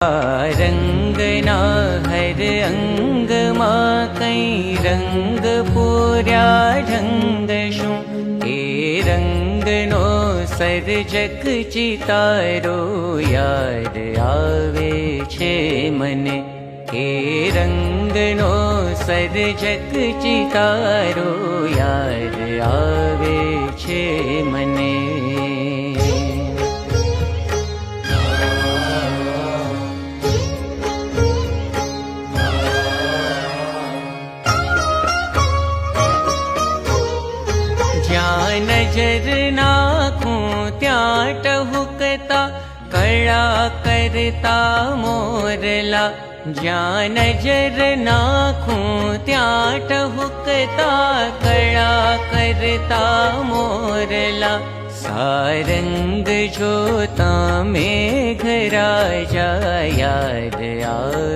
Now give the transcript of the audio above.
रंगना हर अंग मां कई रंग पूर्या ढंग शू ए रंगनो सर्जक चितारो याद आवे छे मने ए रंगनो सर्जक चितारो याद आवे छे मने। ज्यां नजर नाखूं त्यां टहुकता कड़ा करता मोरला। ज्यां नजर नाखूं त्यां टहुकता कड़ा करता मोरला। सारंग जोता मेघराजा याद आवे।